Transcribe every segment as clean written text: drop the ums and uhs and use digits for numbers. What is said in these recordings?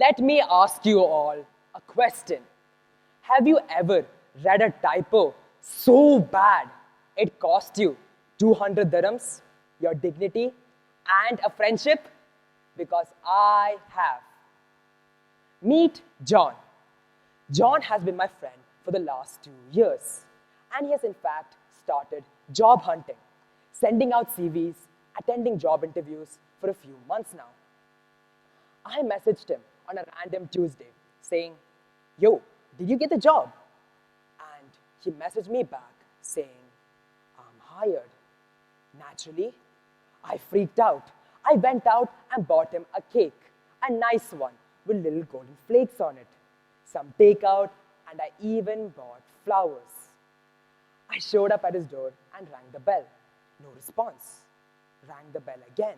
Let me ask you all a question. Have you ever read a typo so bad it cost you 200 dirhams, your dignity, and a friendship? Because I have. Meet John. John has been my friend for the last 2 years, and he has in fact started job hunting, sending out CVs, attending job interviews for a few months now. I messaged him on a random Tuesday saying, "Yo, did you get the job?" And he messaged me back saying, "I'm hired." Naturally, I freaked out. I went out and bought him a cake, a nice one with little golden flakes on it, some takeout, and I even bought flowers. I showed up at his door and rang the bell. No response. Rang the bell again,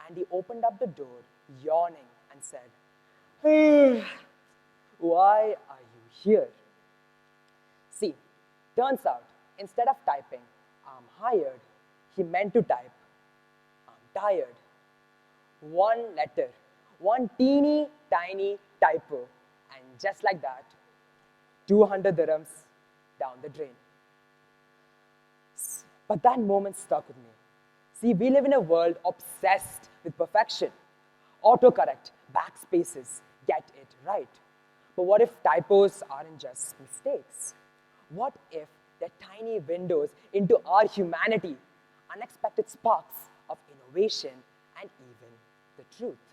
and he opened up the door, yawning, and said, "Why are you here?" See, turns out, instead of typing, "I'm hired," he meant to type, "I'm tired." One letter, one teeny tiny typo, and just like that, 200 dirhams down the drain. But that moment stuck with me. See, we live in a world obsessed with perfection. Autocorrect, backspaces, get it right. But what if typos aren't just mistakes? What if they're tiny windows into our humanity, unexpected sparks of innovation and even the truth?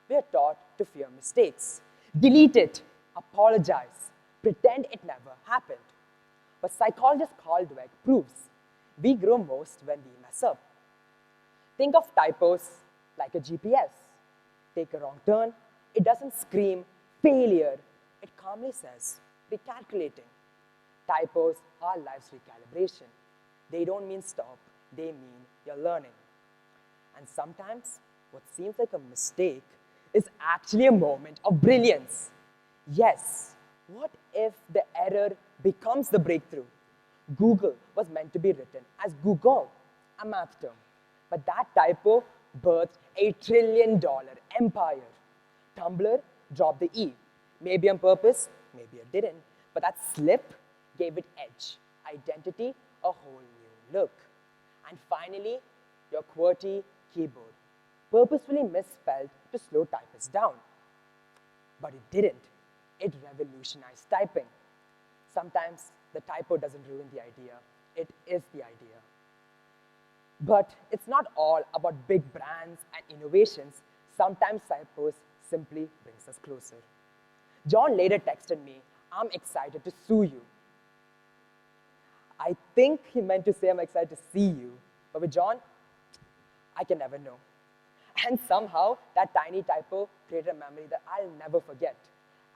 We are taught to fear mistakes, delete it, apologize, pretend it never happened. But psychologist Carl Dweck proves we grow most when we mess up. Think of typos like a GPS. Take a wrong turn, it doesn't scream failure, it calmly says recalculating. Typos are life's recalibration. They don't mean stop, they mean you're learning. And sometimes what seems like a mistake is actually a moment of brilliance. Yes, what if the error becomes the breakthrough? Google was meant to be written as Google, a math term. But that typo birthed $1 trillion empire. Tumblr dropped the E. Maybe on purpose, maybe it didn't. But that slip gave it edge, identity, a whole new look. And finally, your QWERTY keyboard, purposefully misspelled to slow typists down. But it didn't. It revolutionized typing. Sometimes the typo doesn't ruin the idea. It is the idea. But it's not all about big brands and innovations. Sometimes typos simply brings us closer. John later texted me, "I'm excited to sue you." I think he meant to say, "I'm excited to see you." But with John, I can never know. And somehow, that tiny typo created a memory that I'll never forget.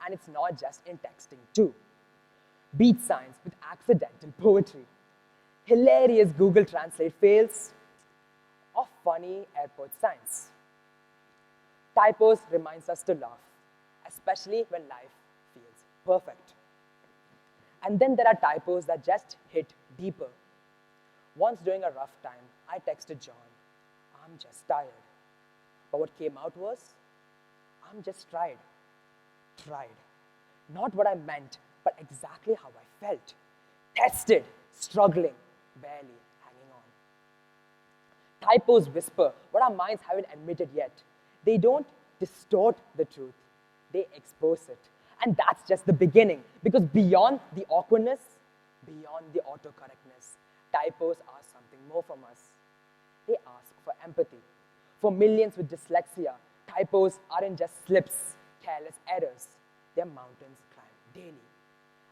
And it's not just in texting too. Beat signs with accidental poetry, hilarious Google Translate fails, or funny airport signs. Typos reminds us to laugh, especially when life feels perfect. And then there are typos that just hit deeper. Once during a rough time, I texted John, "I'm just tired." But what came out was, "I'm just tried." Tried. Not what I meant, but exactly how I felt. Tested, struggling, barely hanging on. Typos whisper what our minds haven't admitted yet. They don't distort the truth, they expose it. And that's just the beginning, because beyond the awkwardness, beyond the autocorrectness, typos are something more from us. They ask for empathy. For millions with dyslexia, typos aren't just slips, careless errors. They're mountains climbed daily.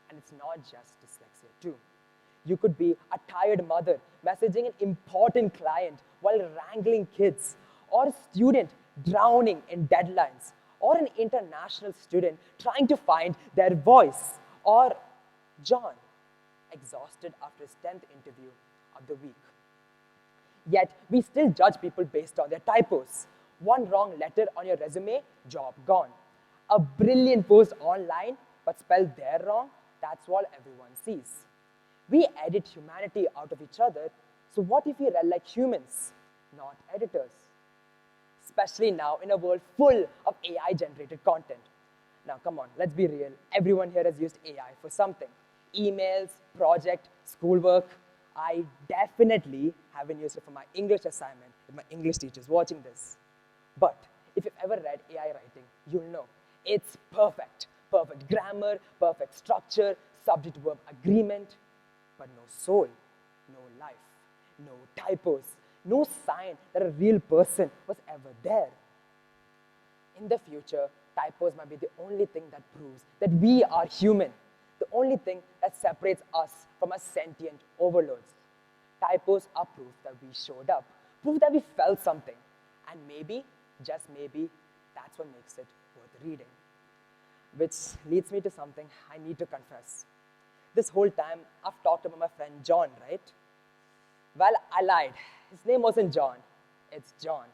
And it's not just dyslexia too. You could be a tired mother messaging an important client while wrangling kids, or a student drowning in deadlines, or an international student trying to find their voice, or John, exhausted after his 10th interview of the week. Yet, we still judge people based on their typos. One wrong letter on your resume, job gone. A brilliant post online, but spelled there wrong, that's what everyone sees. We edit humanity out of each other, so what if we read like humans, not editors? especially now in a world full of AI-generated content. Now, come on, let's be real. Everyone here has used AI for something. Emails, project, schoolwork. I definitely haven't used it for my English assignment if my English teacher is watching this. But if you've ever read AI writing, you'll know it's perfect. Perfect grammar, perfect structure, subject-verb agreement, but no soul, no life, no typos, no sign that a real person was ever there. In the future, typos might be the only thing that proves that we are human, the only thing that separates us from our sentient overloads. Typos are proof that we showed up, proof that we felt something, and maybe, just maybe, that's what makes it worth reading. Which leads me to something I need to confess. This whole time, I've talked about my friend John, right? Well, I lied. His name wasn't John. It's John.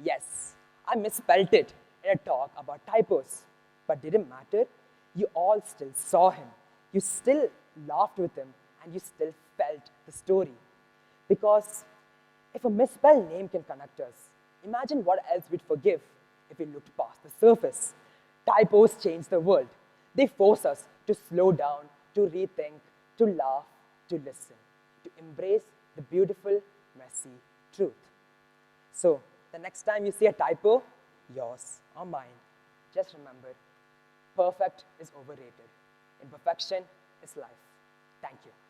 Yes, I misspelled it in a talk about typos. But didn't matter. You all still saw him. You still laughed with him, and you still felt the story. Because if a misspelled name can connect us, imagine what else we'd forgive if we looked past the surface. Typos change the world. They force us to slow down, to rethink, to laugh, to listen, to embrace the beautiful, messy truth. So, the next time you see a typo, yours or mine, just remember, perfect is overrated. Imperfection is life. Thank you.